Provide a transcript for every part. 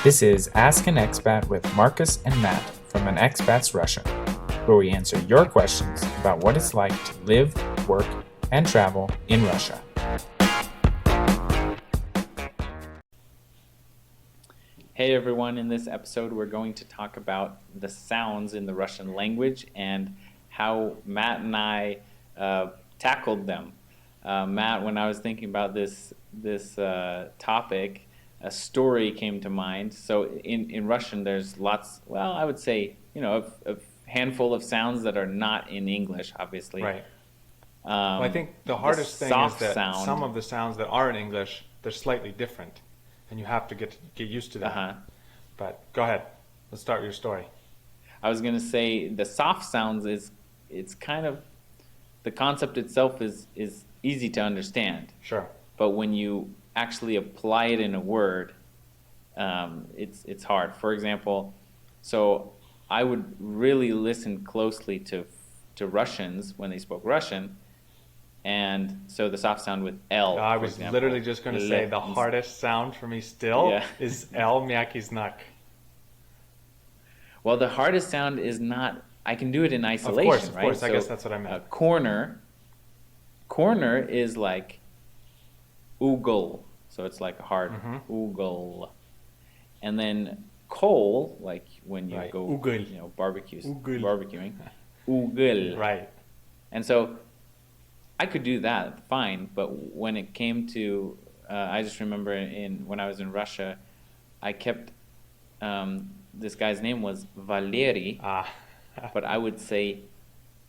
This is Ask an Expat with Marcus and Matt from An Expat's Russia, where we answer your questions about what it's like to live, work, and travel in Russia. Hey everyone, in this episode we're going to talk about the sounds in the Russian language and how Matt and I tackled them. Matt, when I was thinking about this topic, a story came to mind. So in Russian there's lots, well, I would say, a handful of sounds that are not in English, obviously. Right. Well, I think the hardest thing is that some of the sounds that are in English, they're slightly different, and you have to get used to that. But go ahead. Let's start your story. I was going to say the soft sounds it's kind of, the concept itself is easy to understand. Sure. But when you actually apply it in a word, it's hard. For example, so I would really listen closely to Russians when they spoke Russian, and so the soft sound with L. I was literally just going to say the hardest sound for me still is L, myaky znak. Well, the hardest sound is not, I can do it in isolation, of right? course, I guess that's what I meant. Corner is like ugal, so it's like a hard ugal. And then coal, like when you go, Ugel. barbecuing, ugal. Right. And so I could do that fine, but when it came to, I just remember when I was in Russia, I kept, this guy's name was Valeri, but I would say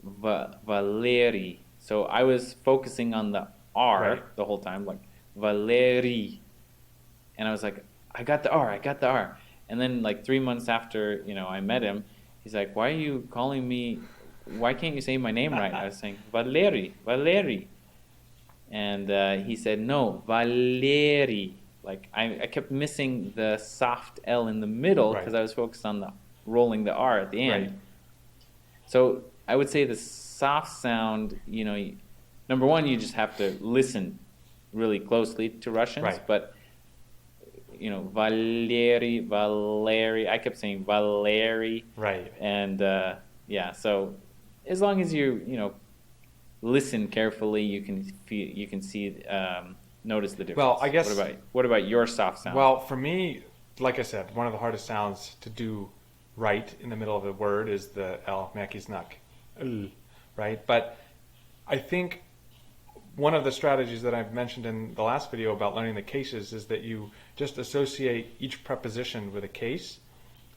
Valeri. So I was focusing on the R the whole time, like Valeri. And I was like, I got the R. And then like 3 months after, I met him, he's like, why can't you say my name right? I was saying, Valeri. And he said, no, Valeri. Like I kept missing the soft L in the middle because I was focused on rolling the R at the end. Right. So I would say the soft sound, number one, you just have to listen really closely to Russians. Right. But, Valeri, I kept saying Valeri. Right. And, so as long as you, listen carefully, you can see, notice the difference. Well, I guess. What about your soft sound? Well, for me, like I said, one of the hardest sounds to do right in the middle of a word is the L, myaky znak, right? But I think one of the strategies that I've mentioned in the last video about learning the cases is that you just associate each preposition with a case.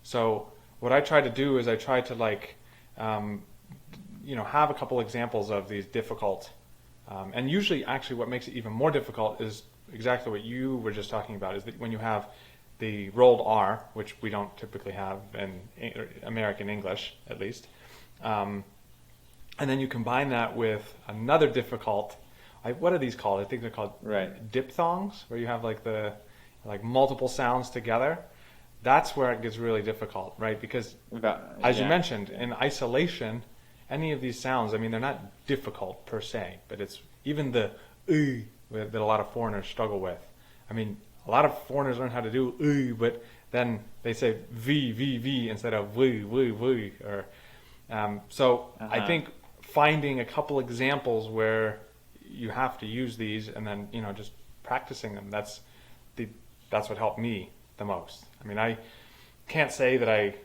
So what I try to do is I try to have a couple examples of these difficult, and usually actually what makes it even more difficult is exactly what you were just talking about, is that when you have the rolled R, which we don't typically have in American English, at least, and then you combine that with another difficult, what are these called? I think they're called diphthongs, where you have like multiple sounds together. That's where it gets really difficult, right? Because as you mentioned, in isolation, any of these sounds, I mean, they're not difficult per se, but it's even the that a lot of foreigners struggle with. I mean, a lot of foreigners learn how to do but then they say v instead of v, or I think finding a couple examples where you have to use these and then just practicing them, that's what helped me the most. I mean, I can't say that I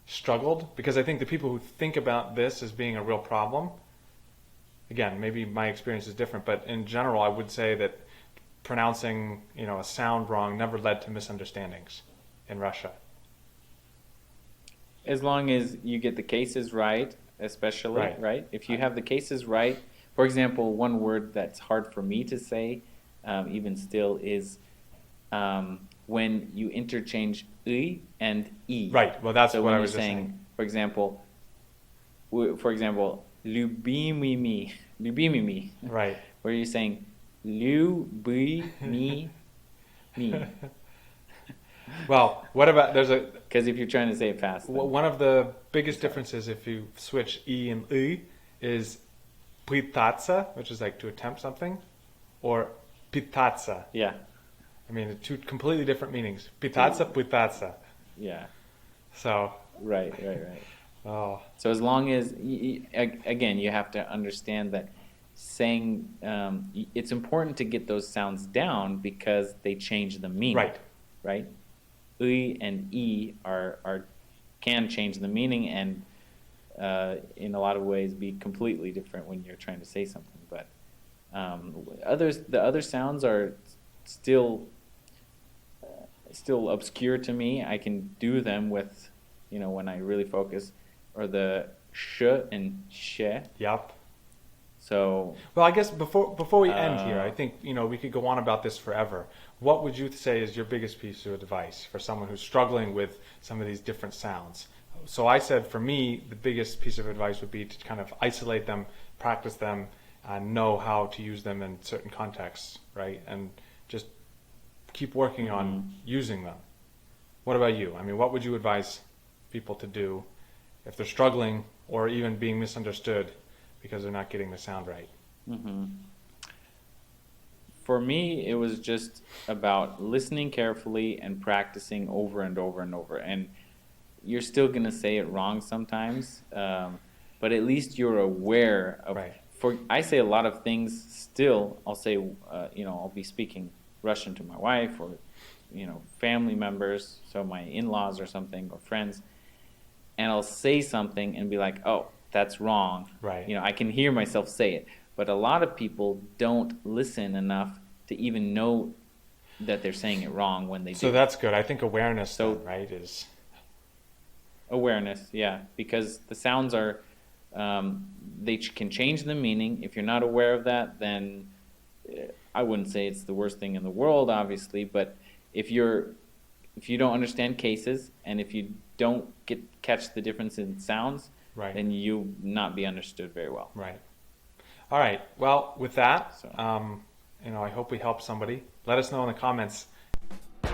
struggled, because I think the people who think about this as being a real problem, again, maybe my experience is different, but in general I would say that pronouncing a sound wrong never led to misunderstandings in Russia. As long as you get the cases right, especially, right? If you have the cases right, for example, one word that's hard for me to say, even still, is when you interchange "y" and "e." Right. Well, that's so what when I was you're saying. saying. For example, "Lubimimi," Right. Where you're saying "lubimi." Well, what about because if you're trying to say it fast. One of the biggest differences if you switch "e" and "y" is "pitatsa," which is like to attempt something, or "pitatsa." Yeah. I mean, two completely different meanings. Питаться, пытаться. Yeah. So, Right. oh, So as long as, again, you have to understand that saying, it's important to get those sounds down because they change the meaning. right. Right? I and E can change the meaning and in a lot of ways be completely different when you're trying to say something. But the other sounds are still obscure to me. I can do them with, when I really focus, or the sh and she. Yep. So, Well, I guess before we end here, I think we could go on about this forever. What would you say is your biggest piece of advice for someone who's struggling with some of these different sounds? So I said for me, the biggest piece of advice would be to kind of isolate them, practice them, and know how to use them in certain contexts, right? And just keep working on using them. What about you? I mean, what would you advise people to do if they're struggling or even being misunderstood because they're not getting the sound right? For me, it was just about listening carefully and practicing over and over and over. And you're still going to say it wrong sometimes, but at least you're aware of. Right. I say a lot of things still. I'll say, I'll be speaking Russian to my wife or, family members, so my in-laws or something, or friends, and I'll say something and be like, oh, that's wrong. Right. I can hear myself say it. But a lot of people don't listen enough to even know that they're saying it wrong when they do. So that's good. I think awareness, So- then, right, is... Awareness, yeah, because the sounds are, they can change the meaning. If you're not aware of that, then I wouldn't say it's the worst thing in the world, obviously, but if you don't understand cases and if you don't catch the difference in sounds, Right. then you'll not be understood very well. Right. All right. Well, with that, So- I hope we helped somebody. Let us know in the comments.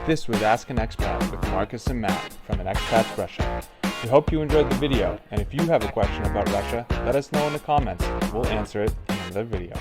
This was Ask an Expat with Marcus and Matt from An Expat's Russia. We hope you enjoyed the video, and if you have a question about Russia, let us know in the comments. We'll answer it in the video.